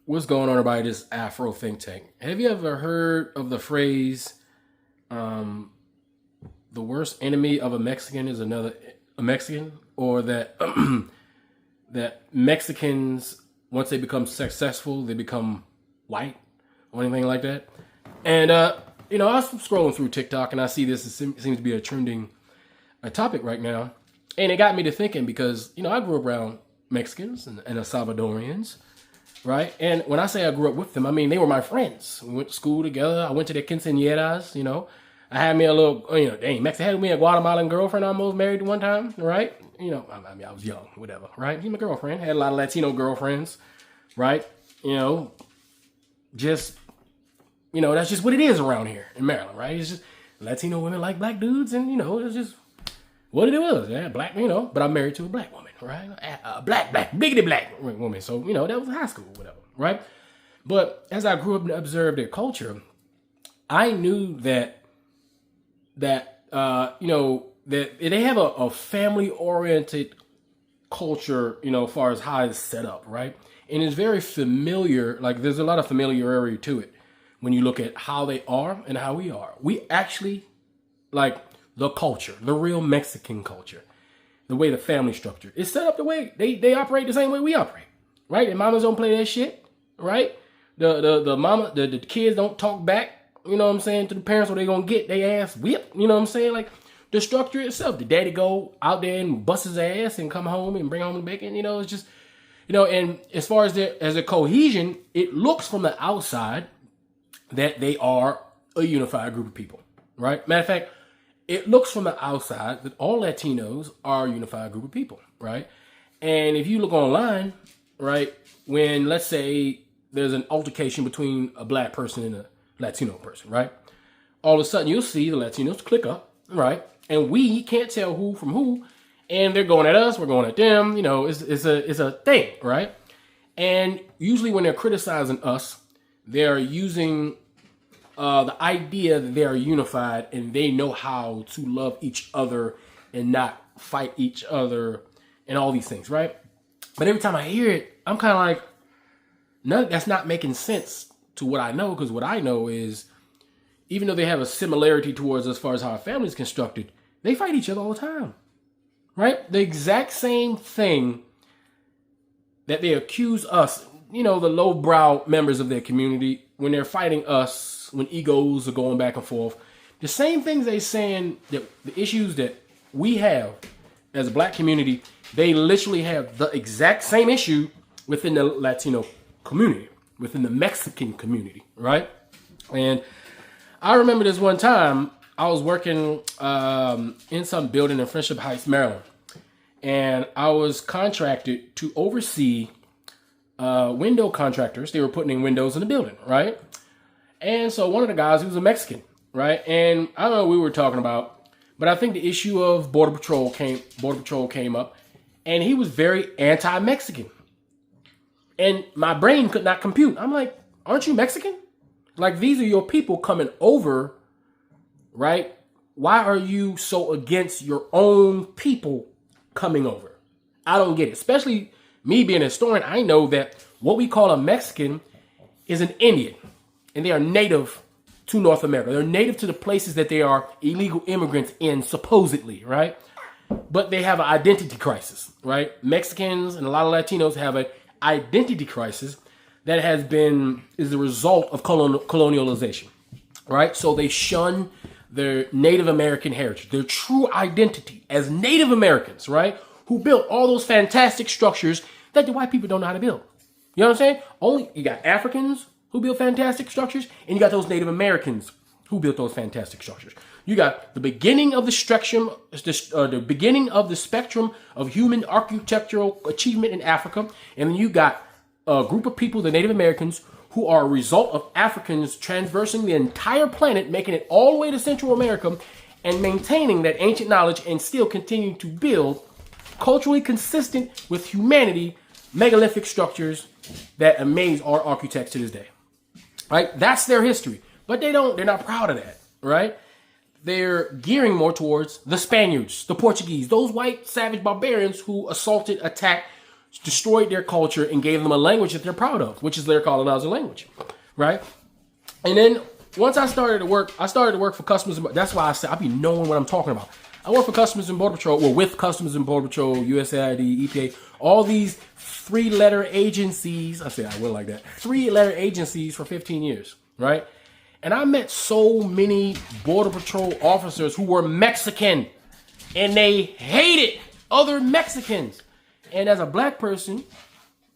What's going on, everybody? This Afro think tank. Have you ever heard of the phrase, "the worst enemy of a Mexican is a Mexican," or that that Mexicans, once they become successful, they become white, or anything like that? And I was scrolling through TikTok and I see this. It seems to be a trending topic right now, and it got me to thinking because I grew up around Mexicans and El Salvadorians. Right. And when I say I grew up with them, I mean, they were my friends. We went to school together. I went to their quinceañeras, I had me a little, Mexican had me a Guatemalan girlfriend I almost married one time. Right. I was young, whatever. Right. She's my girlfriend. Had a lot of Latino girlfriends. Right. Just, that's just what it is around here in Maryland. Right. It's just Latino women like black dudes. And, it's just what it was. Yeah. Black, but I'm married to a black woman. Right, a black, biggity black woman. So that was high school, whatever, right? But as I grew up and observed their culture, I knew that they have a family oriented culture, as far as how it's set up, right? And it's very familiar. Like there's a lot of familiarity to it when you look at how they are and how we are. We actually like the culture, the real Mexican culture. The way the family structure is set up, the way they operate the same way we operate, right? And mamas don't play that shit, right? The kids don't talk back, to the parents, or they gonna get their ass whipped, Like the structure itself, the daddy go out there and bust his ass and come home and bring home the bacon, it's just, and as far as as a cohesion, it looks from the outside that they are a unified group of people, right? Matter of fact, it looks from the outside that all Latinos are a unified group of people, right? And if you look online, right, when let's say there's an altercation between a black person and a Latino person, right? All of a sudden you'll see the Latinos click up, right? And we can't tell who from who, and they're going at us, we're going at them, it's a thing, right? And usually when they're criticizing us, they're using the idea that they are unified and they know how to love each other and not fight each other and all these things, right? But every time I hear it, I'm kind of like, no, that's not making sense to what I know, because what I know is even though they have a similarity towards as far as how our family is constructed, they fight each other all the time, right? The exact same thing that they accuse us, the lowbrow members of their community, when they're fighting us, when egos are going back and forth, the same things they saying, that the issues that we have as a black community, they literally have the exact same issue within the Latino community, within the Mexican community, right? And I remember this one time, I was working in some building in Friendship Heights, Maryland, and I was contracted to oversee window contractors. They were putting in windows in the building, right? And so one of the guys, he was a Mexican, right? And I don't know what we were talking about, but I think the issue of Border Patrol came up, and he was very anti-Mexican. And my brain could not compute. I'm like, aren't you Mexican? Like, these are your people coming over, right? Why are you so against your own people coming over? I don't get it. Especially me being a historian, I know that what we call a Mexican is an Indian. And they are native to North America. They're native to the places that they are illegal immigrants in, supposedly, right? But they have an identity crisis, right? Mexicans and a lot of Latinos have an identity crisis that is the result of colonialization, right? So they shun their Native American heritage, their true identity as Native Americans, right? Who built all those fantastic structures that the white people don't know how to build. You know what I'm saying? You got Africans who built fantastic structures, and you got those Native Americans who built those fantastic structures. You got the beginning of the spectrum, of human architectural achievement in Africa, and then you got a group of people, the Native Americans, who are a result of Africans traversing the entire planet, making it all the way to Central America, and maintaining that ancient knowledge and still continuing to build culturally consistent with humanity megalithic structures that amaze our architects to this day. Right? That's their history. But they're not proud of that, right? They're gearing more towards the Spaniards, the Portuguese, those white savage barbarians who attacked destroyed their culture, and gave them a language that they're proud of, which is their colonizer language, right? And then once I started to work for Customs. That's why I say I be knowing what I'm talking about. I work for Customs and Border Patrol, well, with Customs and Border Patrol, USAID, EPA, all these 3-letter agencies. I say I will like that. 3-letter agencies for 15 years, right? And I met so many Border Patrol officers who were Mexican, and they hated other Mexicans. And as a black person,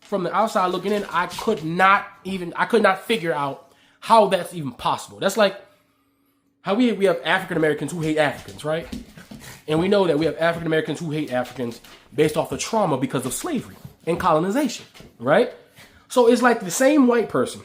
from the outside looking in, I could not figure out how that's even possible. That's like how we have African Americans who hate Africans, right? And we know that we have African Americans who hate Africans based off the trauma because of slavery and colonization, right? So it's like the same white person,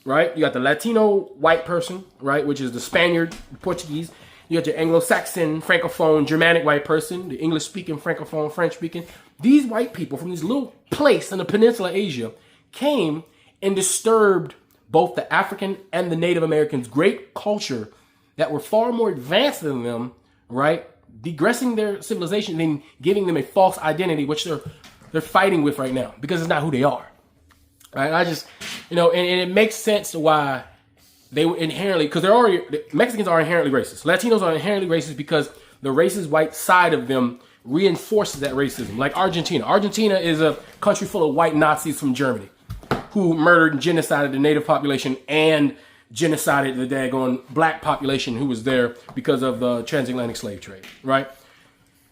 right? You got the Latino white person, right? Which is the Spaniard, the Portuguese. You got your Anglo-Saxon, Francophone, Germanic white person, the English-speaking, Francophone, French-speaking. These white people from this little place in the peninsula of Asia came and disturbed both the African and the Native Americans' great culture that were far more advanced than them, right? Digressing their civilization and giving them a false identity, which they're fighting with right now because it's not who they are. Right? I just, and it makes sense why they were inherently, because Mexicans are inherently racist. Latinos are inherently racist because the racist white side of them reinforces that racism. Like Argentina. Argentina is a country full of white Nazis from Germany who murdered and genocided the native population and genocided the daggone black population who was there because of the transatlantic slave trade, right?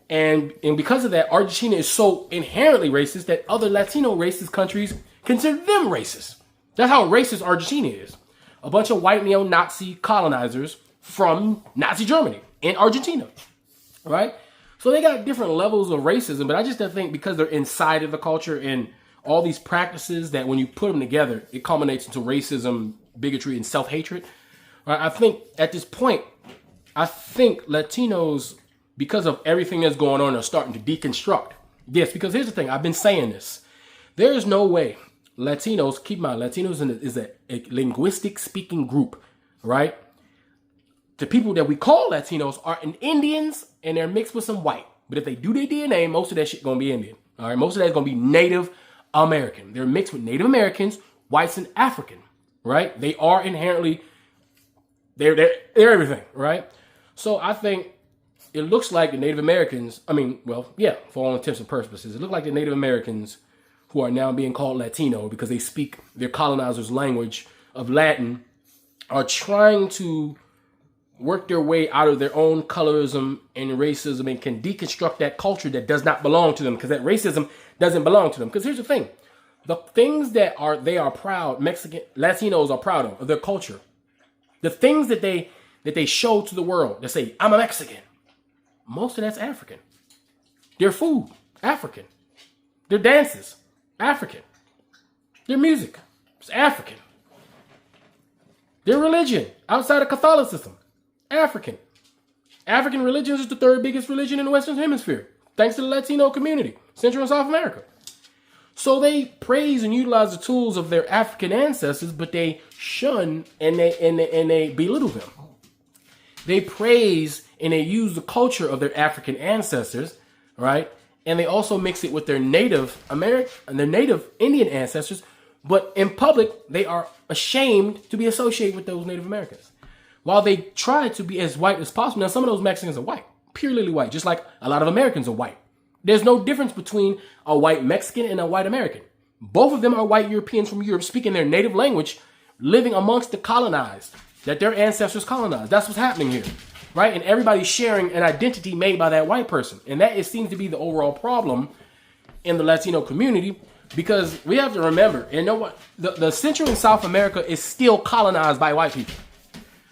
And because of that, Argentina is so inherently racist that other Latino racist countries consider them racist. That's how racist Argentina is. A bunch of white neo-Nazi colonizers from Nazi Germany in Argentina, right? So they got different levels of racism, but I just don't think because they're inside of the culture and all these practices that when you put them together, it culminates into racism, bigotry, and self-hatred. Right? I think at this point, Latinos, because of everything that's going on, are starting to deconstruct. Yes, because here's the thing. I've been saying this. There is no way Latinos, keep in mind, Latinos is a linguistic speaking group, right? The people that we call Latinos are Indians and they're mixed with some white. But if they do their DNA, most of that shit gonna be Indian. All right, most of that's gonna be Native American. They're mixed with Native Americans, whites, and African, right? They are inherently, they're everything, right? So I think it looks like the Native Americans, for all intents and purposes, it looks like the Native Americans who are now being called Latino because they speak their colonizers' language of Latin are trying to work their way out of their own colorism and racism and can deconstruct that culture that does not belong to them because that racism doesn't belong to them. Because here's the thing. The things that they are proud, Latinos are proud of their culture. The things that they show to the world, they say, I'm a Mexican. Most of that's African. Their food, African. Their dances, African. Their music, it's African. Their religion, outside of Catholicism, African. African religion is the third biggest religion in the Western Hemisphere, thanks to the Latino community, Central and South America. So they praise and utilize the tools of their African ancestors, but they shun and they belittle them. They praise and they use the culture of their African ancestors, right? And they also mix it with their Native American and their Native Indian ancestors. But in public, they are ashamed to be associated with those Native Americans. While they try to be as white as possible. Now, some of those Mexicans are white, purely white, just like a lot of Americans are white. There's no difference between a white Mexican and a white American. Both of them are white Europeans from Europe speaking their native language, living amongst the colonized that their ancestors colonized. That's what's happening here, right? And everybody's sharing an identity made by that white person. And that seems to be the overall problem in the Latino community because we have to remember, and know what? The Central and South America is still colonized by white people.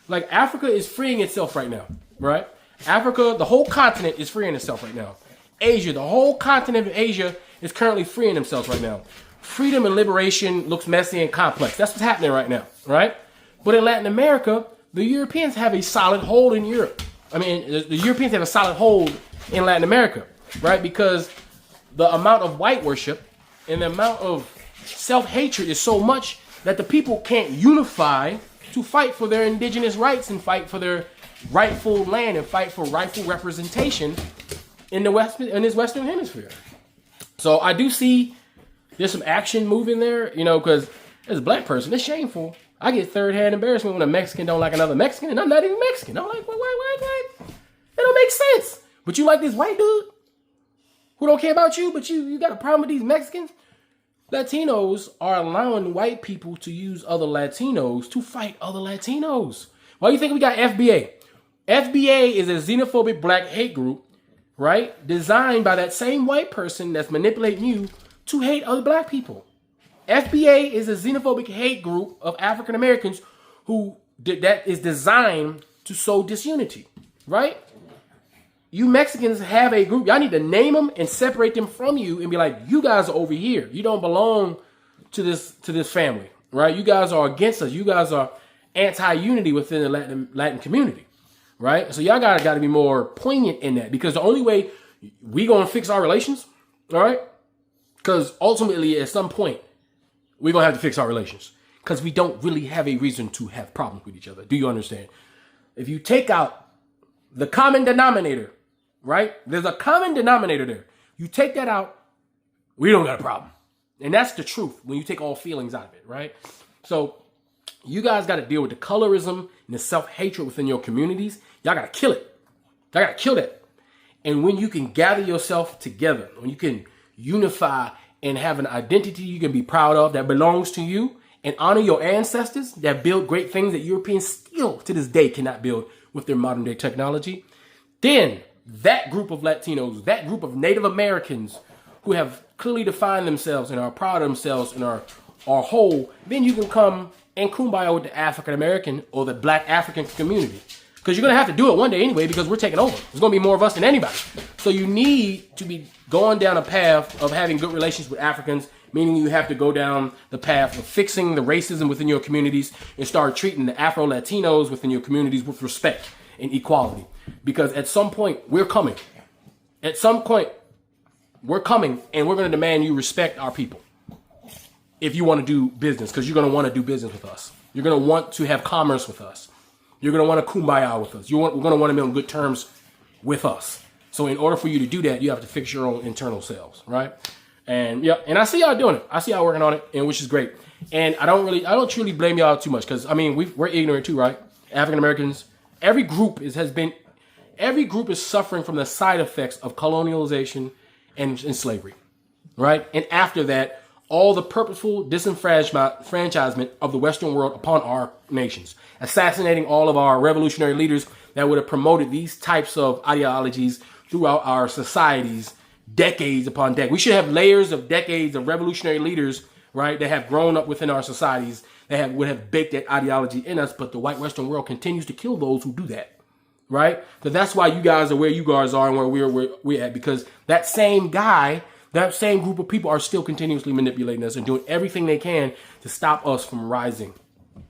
Like Africa is freeing itself right now, right? Africa, the whole continent is freeing itself right now. Asia, the whole continent of Asia is currently freeing themselves right now. Freedom and liberation looks messy and complex. That's what's happening right now, right? But in Latin America, the Europeans have a solid hold in Europe. The Europeans have a solid hold in Latin America, right? Because the amount of white worship and the amount of self-hatred is so much that the people can't unify to fight for their indigenous rights and fight for their rightful land and fight for rightful representation in this Western Hemisphere. So I do see there's some action moving there, you know, because as a black person, it's shameful. I get third-hand embarrassment when a Mexican don't like another Mexican, and I'm not even Mexican. I'm like, wait. That don't make sense. But you like this white dude who don't care about you, but you got a problem with these Mexicans? Latinos are allowing white people to use other Latinos to fight other Latinos. Why do you think we got FBA? FBA is a xenophobic black hate group, right? Designed by that same white person that's manipulating you to hate other black people. FBA is a xenophobic hate group of African Americans that is designed to sow disunity, right? You Mexicans have a group. Y'all need to name them and separate them from you and be like, you guys are over here. You don't belong to this family, right? You guys are against us. You guys are anti-unity within the Latin community, right? So y'all got to be more poignant in that, because the only way we gonna fix our relations, all right? Because ultimately, at some point, we're gonna have to fix our relations, because we don't really have a reason to have problems with each other. Do you understand? If you take out the common denominator, right? There's a common denominator there. You take that out, we don't got a problem. And that's the truth when you take all feelings out of it, right? So you guys got to deal with the colorism and the self-hatred within your communities. Y'all got to kill it. Y'all got to kill that. And when you can gather yourself together, when you can unify and have an identity you can be proud of that belongs to you, and honor your ancestors that built great things that Europeans still to this day cannot build with their modern day technology, then that group of Latinos, that group of Native Americans who have clearly defined themselves and are proud of themselves and are whole, then you can come and kumbaya with the African American or the black African community. Because you're going to have to do it one day anyway, because we're taking over. There's going to be more of us than anybody. So you need to be going down a path of having good relations with Africans, meaning you have to go down the path of fixing the racism within your communities and start treating the Afro-Latinos within your communities with respect and equality. Because at some point, we're coming. At some point, we're coming, and we're going to demand you respect our people if you want to do business, because you're going to want to do business with us. You're going to want to have commerce with us. You're going to want to kumbaya with us. We're going to want to be on good terms with us. So in order for you to do that, you have to fix your own internal selves, right? And yeah, and I see y'all doing it. I see y'all working on it, and which is great. And I don't truly blame y'all too much, because I mean we're ignorant too, right? African Americans, every group is suffering from the side effects of colonialization and slavery, right? And after that, all the purposeful disenfranchisement of the Western world upon our nations, assassinating all of our revolutionary leaders that would have promoted these types of ideologies throughout our societies, decades upon decades. We should have layers of decades of revolutionary leaders, right, that have grown up within our societies that would have baked that ideology in us, but the white Western world continues to kill those who do that, right? So that's why you guys are where you guys are and where we're at, because that same group of people are still continuously manipulating us and doing everything they can to stop us from rising,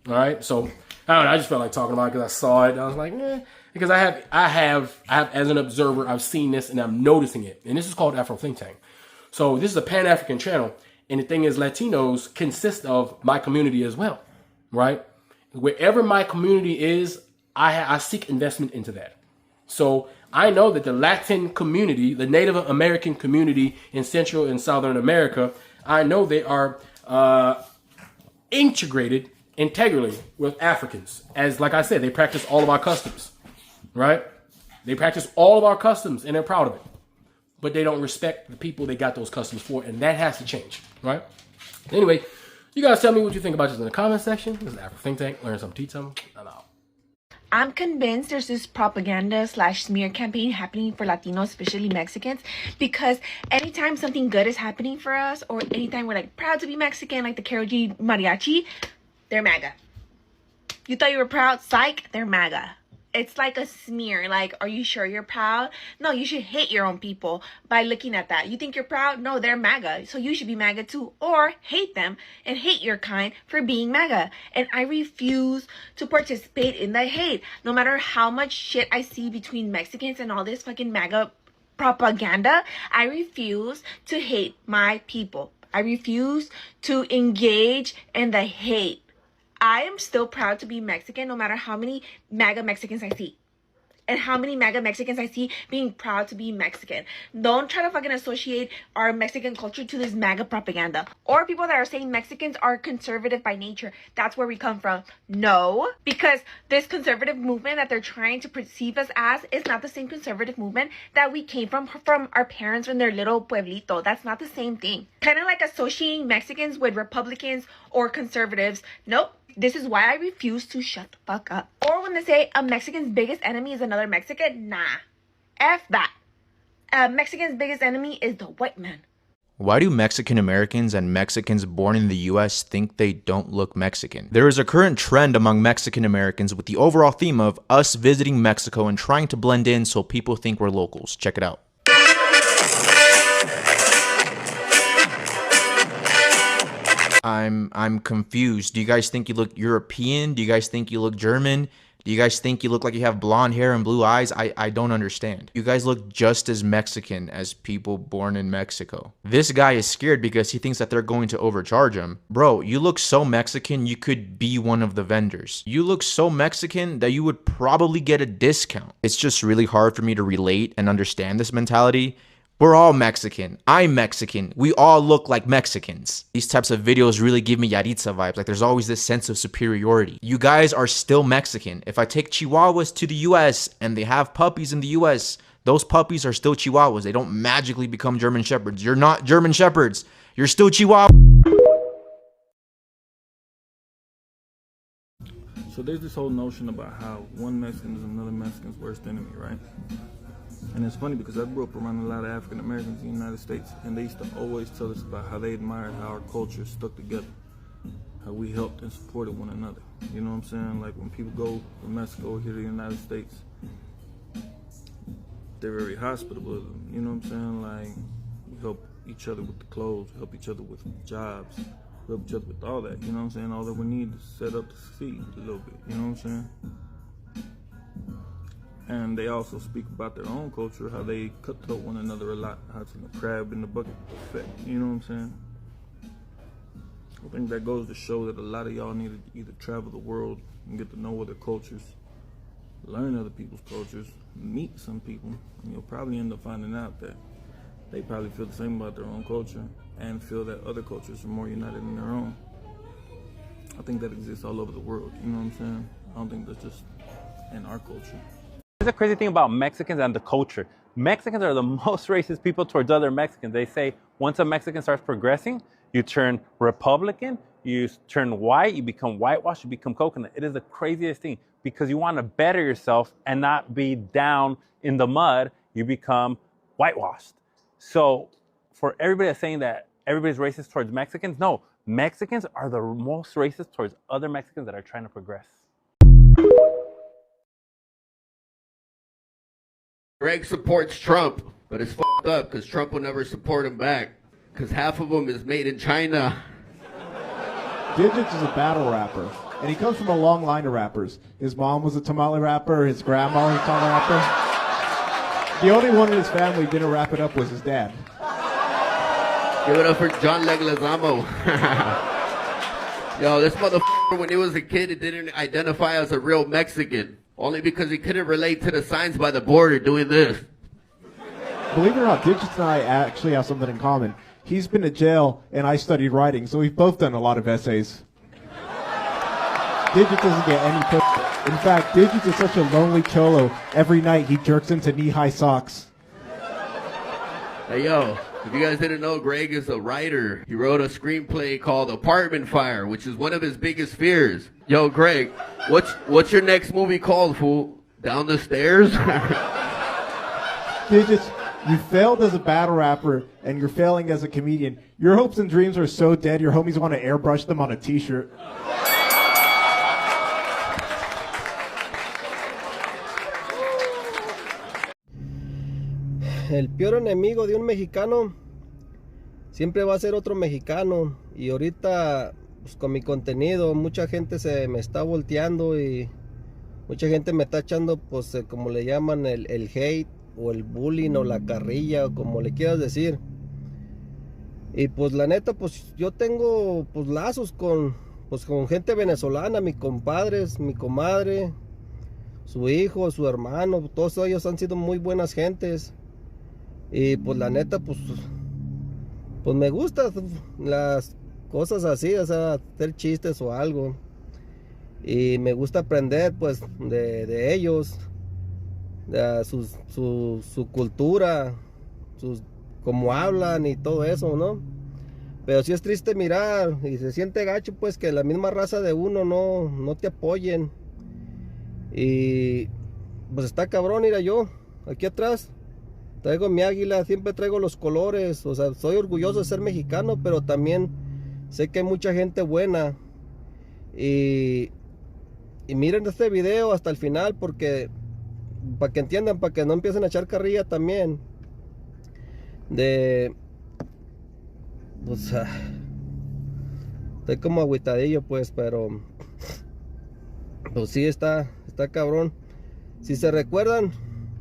all right? So I don't know, I just felt like talking about it because I saw it. I was like, because I have as an observer, I've seen this and I'm noticing it. And this is called Afro Think Tank. So this is a Pan-African channel. And the thing is, Latinos consist of my community as well, right? Wherever my community is, I seek investment into that. So I know that the Latin community, the Native American community in Central and Southern America, I know they are integrated integrally with Africans. As, like I said, they practice all of our customs, right? They practice all of our customs and they're proud of it. But they don't respect the people they got those customs for, and that has to change, right? Anyway, you guys tell me what you think about this in the comment section. This is Afro Think Tank. Learn some tea time. I'm out. I'm convinced there's this propaganda / smear campaign happening for Latinos, especially Mexicans, because anytime something good is happening for us, or anytime we're like proud to be Mexican, like the Karol G mariachi, they're MAGA. You thought you were proud? Psych, they're MAGA. It's like a smear. Like, are you sure you're proud? No, you should hate your own people by looking at that. You think you're proud? No, they're MAGA. So you should be MAGA too. Or hate them and hate your kind for being MAGA. And I refuse to participate in the hate. No matter how much shit I see between Mexicans and all this fucking MAGA propaganda, I refuse to hate my people. I refuse to engage in the hate. I am still proud to be Mexican no matter how many MAGA Mexicans I see. and how many MAGA Mexicans I see being proud to be Mexican. Don't try to fucking associate our Mexican culture to this MAGA propaganda. Or people that are saying Mexicans are conservative by nature. That's where we come from. No, because this conservative movement that they're trying to perceive us as is not the same conservative movement that we came from our parents in their little pueblito. That's not the same thing. Kind of like associating Mexicans with Republicans or conservatives. Nope. This is why I refuse to shut the fuck up. Or when they say a Mexican's biggest enemy is another Mexican, nah. F that. A Mexican's biggest enemy is the white man. Why do Mexican Americans and Mexicans born in the US think they don't look Mexican? There is a current trend among Mexican Americans with the overall theme of us visiting Mexico and trying to blend in so people think we're locals. Check it out. I'm confused. Do you guys think you look European? Do you guys think you look German? Do you guys think you look like you have blonde hair and blue eyes? I don't understand. You guys look just as Mexican as people born in Mexico. This guy is scared because he thinks that they're going to overcharge him. Bro, you look so Mexican you could be one of the vendors. You look so Mexican that you would probably get a discount. It's just really hard for me to relate and understand this mentality. We're all Mexican. I'm Mexican. We all look like Mexicans. These types of videos really give me Yaritza vibes. Like there's always this sense of superiority. You guys are still Mexican. If I take Chihuahuas to the US and they have puppies in the US, those puppies are still Chihuahuas. They don't magically become German Shepherds. You're not German Shepherds. You're still Chihuahua. So there's this whole notion about how one Mexican is another Mexican's worst enemy, right? And it's funny because I grew up around a lot of African Americans in the United States, and they used to always tell us about how they admired how our culture stuck together, how we helped and supported one another. You know what I'm saying? Like when people go from Mexico here to the United States, they're very hospitable. You know what I'm saying? Like we help each other with the clothes, we help each other with jobs, we help each other with all that. You know what I'm saying? All that we need to set up to succeed a little bit. You know what I'm saying? And they also speak about their own culture, how they cutthroat one another a lot, how it's the crab in the bucket effect, you know what I'm saying? I think that goes to show that a lot of y'all need to either travel the world and get to know other cultures, learn other people's cultures, meet some people, and you'll probably end up finding out that they probably feel the same about their own culture and feel that other cultures are more united than their own. I think that exists all over the world, you know what I'm saying? I don't think that's just in our culture. Here's the crazy thing about Mexicans and the culture. Mexicans are the most racist people towards other Mexicans. They say once a Mexican starts progressing, you turn Republican, you turn white, you become whitewashed, you become coconut. It is the craziest thing because you want to better yourself and not be down in the mud, you become whitewashed. So for everybody that's saying that everybody's racist towards Mexicans, no, Mexicans are the most racist towards other Mexicans that are trying to progress. Greg supports Trump, but it's fucked up because Trump will never support him back because half of them is made in China. Digits is a battle rapper, and he comes from a long line of rappers. His mom was a tamale rapper, his grandma was a tamale rapper. The only one in his family who didn't wrap it up was his dad. Give it up for John Leguizamo. Yo, this motherfucker, when he was a kid, he didn't identify as a real Mexican. Only because he couldn't relate to the signs by the border doing this. Believe it or not, Digits and I actually have something in common. He's been to jail, and I studied writing, so we've both done a lot of essays. Digits doesn't get any pussy. In fact, Digits is such a lonely cholo. Every night he jerks into knee-high socks. Hey, yo, if you guys didn't know, Greg is a writer. He wrote a screenplay called Apartment Fire, which is one of his biggest fears. Yo, Greg, what's your next movie called, fool? Down the Stairs? Digits, you failed as a battle rapper, and you're failing as a comedian. Your hopes and dreams are so dead, your homies want to airbrush them on a t-shirt. El peor enemigo de un mexicano siempre va a ser otro mexicano, y ahorita pues, con mi contenido mucha gente se me está volteando y mucha gente me está echando pues como le llaman el hate o el bullying o la carrilla o como le quieras decir. Y pues la neta pues yo tengo pues lazos con gente venezolana, mis compadres, mi comadre, su hijo, su hermano, todos ellos han sido muy buenas gentes. Y pues la neta, pues me gusta las cosas así, o sea, hacer chistes o algo. Y me gusta aprender pues de ellos, de su cultura, sus, cómo hablan y todo eso, ¿no? Pero sí es triste mirar y se siente gacho pues que la misma raza de uno no te apoyen. Y pues está cabrón, mira yo, aquí atrás traigo mi águila, siempre traigo los colores, o sea, soy orgulloso de ser mexicano, pero también sé que hay mucha gente buena. Y, y miren este video hasta el final porque, para que entiendan, para que no empiecen a echar carrilla también. De, pues, estoy como agüitadillo pues, pero, pues sí está cabrón. Si se recuerdan,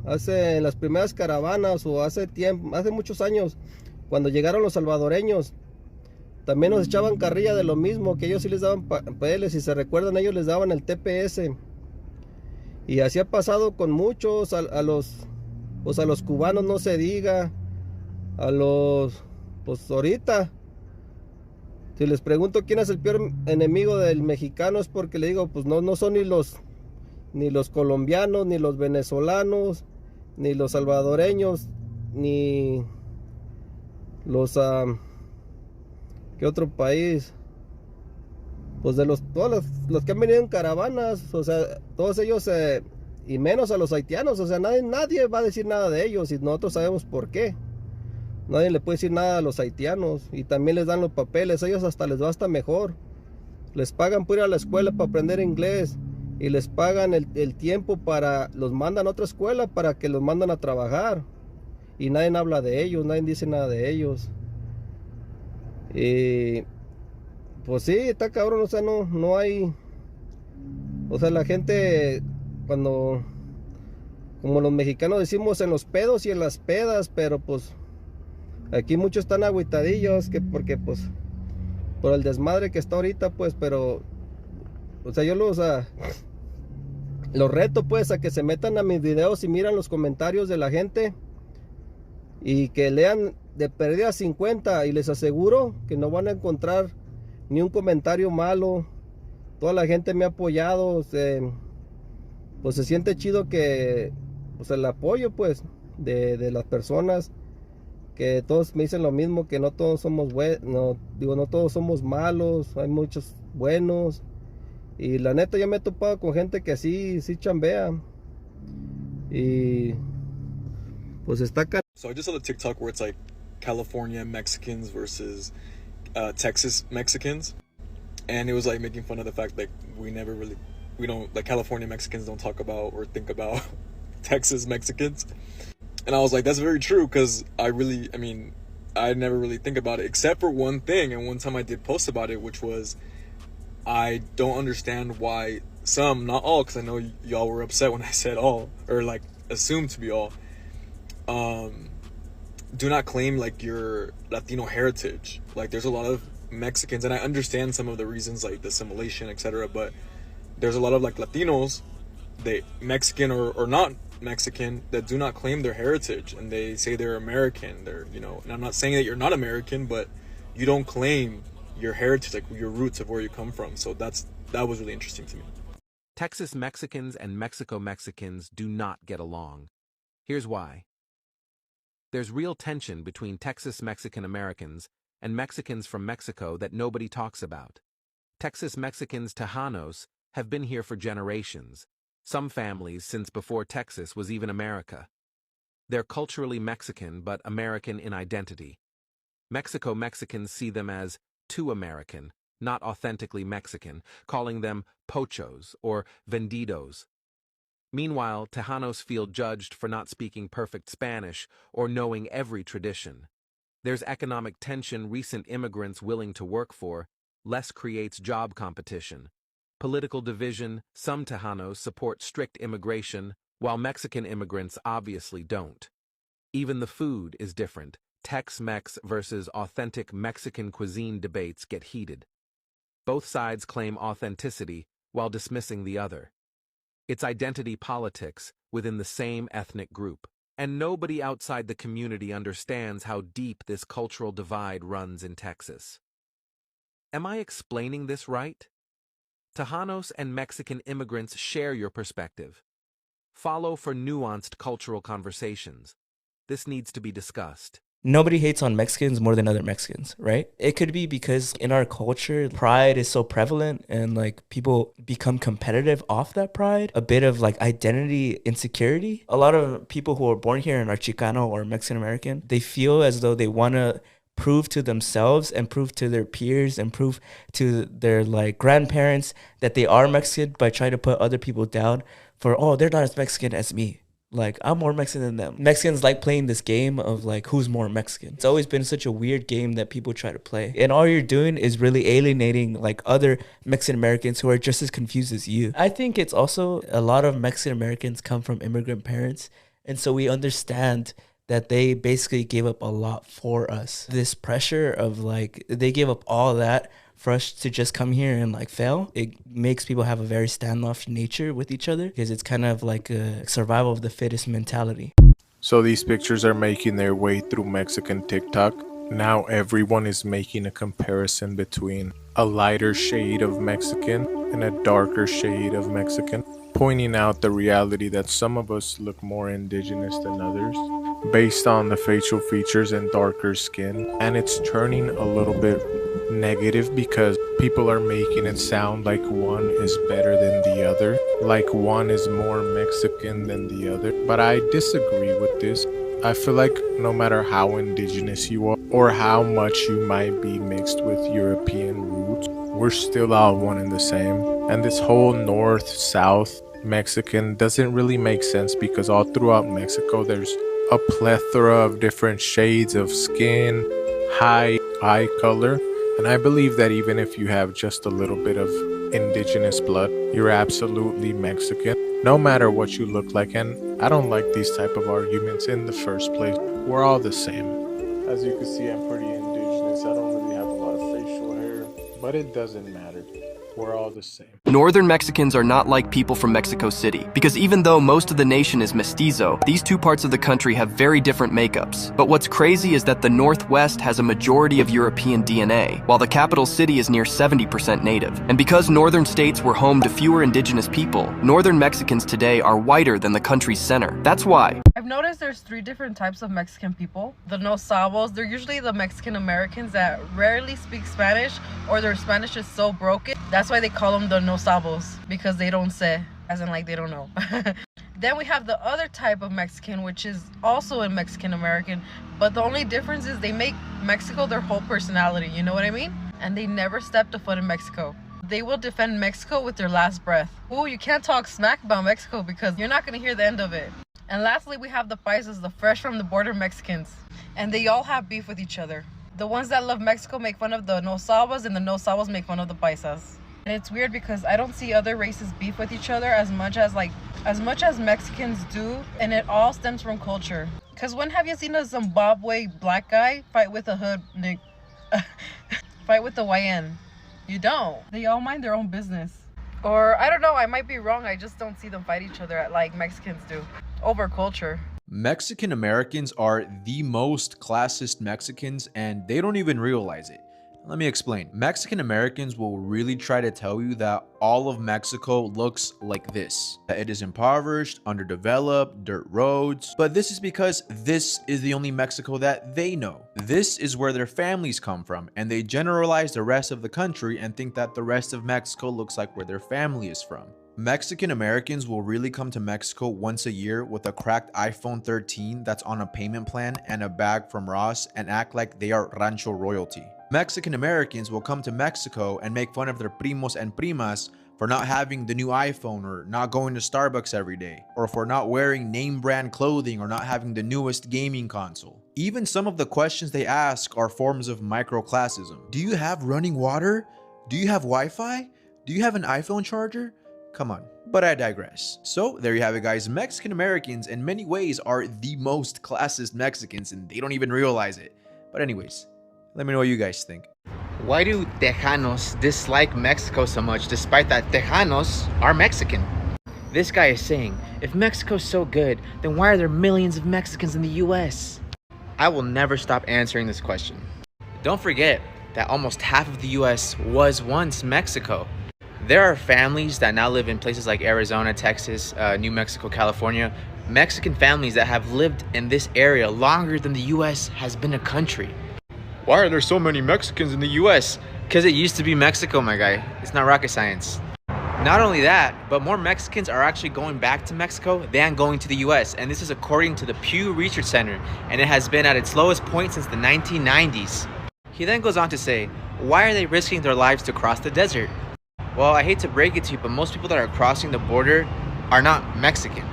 hace en las primeras caravanas o hace tiempo, hace muchos años, cuando llegaron los salvadoreños, también nos echaban carrilla de lo mismo, que ellos sí les daban papeles, si se recuerdan, ellos les daban el TPS. Y así ha pasado con muchos, pues a los cubanos no se diga, a los, pues ahorita, si les pregunto quién es el peor enemigo del mexicano es porque le digo, pues no son ni los colombianos, ni los venezolanos, ni los salvadoreños, ni los, ¿qué otro país? Pues de todos los que han venido en caravanas, o sea, todos ellos, y menos a los haitianos, o sea, nadie va a decir nada de ellos y nosotros sabemos por qué. Nadie le puede decir nada a los haitianos y también les dan los papeles, ellos hasta les va hasta mejor. Les pagan por ir a la escuela para aprender inglés y les pagan el tiempo los mandan a otra escuela para que los mandan a trabajar. Y nadie habla de ellos, nadie dice nada de ellos. Y pues sí, está cabrón, o sea, no hay. O sea, la gente, cuando, como los mexicanos decimos, en los pedos y en las pedas, pero pues aquí muchos están agüitadillos, que porque pues por el desmadre que está ahorita, pues, pero, o sea, los reto pues a que se metan a mis videos y miran los comentarios de la gente y que lean de pérdida 50 y les aseguro que no van a encontrar ni un comentario malo. Toda la gente me ha apoyado, pues se siente chido que, pues el apoyo pues de las personas, que todos me dicen lo mismo, que no todos somos buenos, no todos somos malos, hay muchos buenos. Y la neta yo me he topado con gente que sí chambea. Y pues está So I just saw the TikTok where it's like California Mexicans versus Texas Mexicans, and it was like making fun of the fact that we don't like California Mexicans don't talk about or think about Texas Mexicans. And I was like, that's very true, because I never really think about it except for one thing. And one time I did post about it, which was, I don't understand why some, not all, because I know y'all were upset when I said all, or like assumed to be all, do not claim like your Latino heritage. Like there's a lot of Mexicans, and I understand some of the reasons, like the assimilation, etc. But there's a lot of like Latinos, they Mexican or not Mexican, that do not claim their heritage, and they say they're American. And I'm not saying that you're not American, but you don't claim your heritage, like your roots of where you come from. So that was really interesting to me. Texas Mexicans and Mexico Mexicans do not get along. Here's why. There's real tension between Texas Mexican Americans and Mexicans from Mexico that nobody talks about. Texas Mexicans Tejanos have been here for generations, some families since before Texas was even America. They're culturally Mexican but American in identity. Mexico Mexicans see them as too American, not authentically Mexican, calling them pochos or vendidos. Meanwhile, Tejanos feel judged for not speaking perfect Spanish or knowing every tradition. There's economic tension recent immigrants willing to work for, less creates job competition. Political division, some Tejanos support strict immigration, while Mexican immigrants obviously don't. Even the food is different. Tex-Mex versus authentic Mexican cuisine debates get heated. Both sides claim authenticity while dismissing the other. It's identity politics within the same ethnic group. And nobody outside the community understands how deep this cultural divide runs in Texas. Am I explaining this right? Tejanos and Mexican immigrants share your perspective. Follow for nuanced cultural conversations. This needs to be discussed. Nobody hates on Mexicans more than other Mexicans, right? It could be because in our culture, pride is so prevalent and like people become competitive off that pride. A bit of like identity insecurity. A lot of people who are born here and are Chicano or Mexican American, they feel as though they want to prove to themselves and prove to their peers and prove to their like grandparents that they are Mexican by trying to put other people down for, oh, they're not as Mexican as me. Like, I'm more Mexican than them. Mexicans like playing this game of, like, who's more Mexican. It's always been such a weird game that people try to play. And all you're doing is really alienating, like, other Mexican Americans who are just as confused as you. I think it's also a lot of Mexican Americans come from immigrant parents. And so we understand that they basically gave up a lot for us. This pressure of, like, they gave up all that for us to just come here and like fail. It makes people have a very standoff nature with each other because it's kind of like a survival of the fittest mentality. So these pictures are making their way through Mexican TikTok. Now everyone is making a comparison between a lighter shade of Mexican and a darker shade of Mexican, pointing out the reality that some of us look more indigenous than others based on the facial features and darker skin. And it's turning a little bit negative because people are making it sound like one is better than the other, like one is more Mexican than the other. But I disagree with this. I feel like no matter how indigenous you are or how much you might be mixed with European roots, we're still all one and the same. And this whole north-south Mexican doesn't really make sense because all throughout Mexico there's a plethora of different shades of skin, eye color. And I believe that even if you have just a little bit of indigenous blood, you're absolutely Mexican, no matter what you look like. And I don't like these type of arguments in the first place. We're all the same. As you can see, I'm pretty indigenous. I don't really have a lot of facial hair, but it doesn't matter. We're all the same. Northern Mexicans are not like people from Mexico City, because even though most of the nation is mestizo, these two parts of the country have very different makeups. But what's crazy is that the Northwest has a majority of European DNA, while the capital city is near 70% native. And because northern states were home to fewer indigenous people, northern Mexicans today are whiter than the country's center. That's why. I've noticed there's 3 different types of Mexican people. The no sabos, they're usually the Mexican Americans that rarely speak Spanish, or their Spanish is so broken. That's why they call them the no sabos, because they don't say, as in like they don't know. Then we have the other type of Mexican, which is also a Mexican American, but the only difference is they make Mexico their whole personality, you know what I mean? And they never stepped a foot in Mexico. They will defend Mexico with their last breath. Ooh, you can't talk smack about Mexico because you're not gonna hear the end of it. And lastly, we have the paisas, the fresh from the border Mexicans. And they all have beef with each other. The ones that love Mexico make fun of the no sabas, and the no sabas make fun of the paisas. And it's weird because I don't see other races beef with each other as much as Mexicans do, and it all stems from culture. Because when have you seen a Zimbabwe black guy fight with a hood, fight with the YN? You don't. They all mind their own business. Or I don't know, I might be wrong, I just don't see them fight each other like Mexicans do over culture. Mexican Americans are the most classist Mexicans, and they don't even realize it. Let me explain. Mexican Americans will really try to tell you that all of Mexico looks like this. That it is impoverished, underdeveloped, dirt roads. But this is because this is the only Mexico that they know. This is where their families come from, and they generalize the rest of the country and think that the rest of Mexico looks like where their family is from. Mexican Americans will really come to Mexico once a year with a cracked iPhone 13 that's on a payment plan and a bag from Ross and act like they are Rancho royalty. Mexican Americans will come to Mexico and make fun of their primos and primas for not having the new iPhone, or not going to Starbucks every day, or for not wearing name brand clothing, or not having the newest gaming console. Even some of the questions they ask are forms of microclassism. Do you have running water? Do you have Wi-Fi? Do you have an iPhone charger? Come on. But I digress. So there you have it, guys. Mexican Americans in many ways are the most classist Mexicans, and they don't even realize it. But anyways, let me know what you guys think. Why do Tejanos dislike Mexico so much despite that Tejanos are Mexican? This guy is saying, if Mexico's so good, then why are there millions of Mexicans in the US? I will never stop answering this question. Don't forget that almost half of the US was once Mexico. There are families that now live in places like Arizona, Texas, New Mexico, California. Mexican families that have lived in this area longer than the US has been a country. Why are there so many Mexicans in the US? Because it used to be Mexico, my guy. It's not rocket science. Not only that, but more Mexicans are actually going back to Mexico than going to the US. And this is according to the Pew Research Center. And it has been at its lowest point since the 1990s. He then goes on to say, why are they risking their lives to cross the desert? Well, I hate to break it to you, but most people that are crossing the border are not Mexican.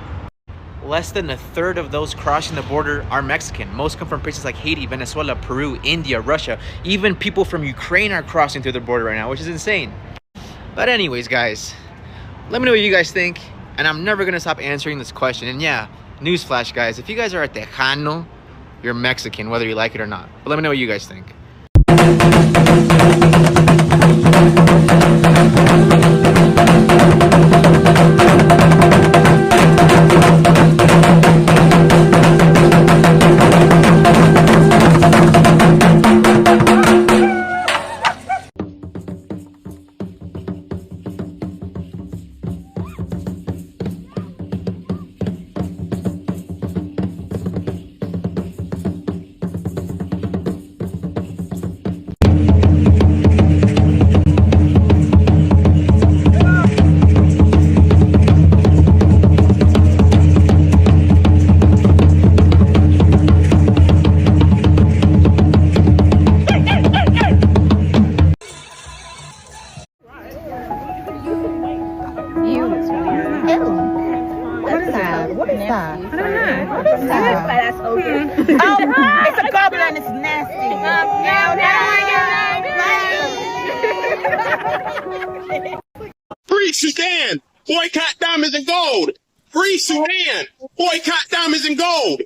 Less than a third of those crossing the border are Mexican. Most come from places like Haiti, Venezuela, Peru, India, Russia. Even people from Ukraine are crossing through the border right now, which is insane. But anyways, guys, let me know what you guys think. And I'm never going to stop answering this question. And yeah, newsflash, guys, if you guys are a Tejano, you're Mexican, whether you like it or not. But let me know what you guys think. It's a goblin. It's nasty. Free Sudan! Boycott diamonds and gold! Free Sudan! Boycott diamonds and gold!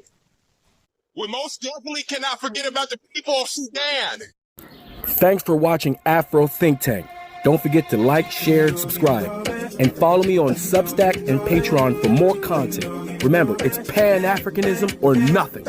We most definitely cannot forget about the people of Sudan! Thanks for watching Afro Think Tank. Don't forget to like, share, and subscribe. And follow me on Substack and Patreon for more content. Remember, it's Pan-Africanism or nothing.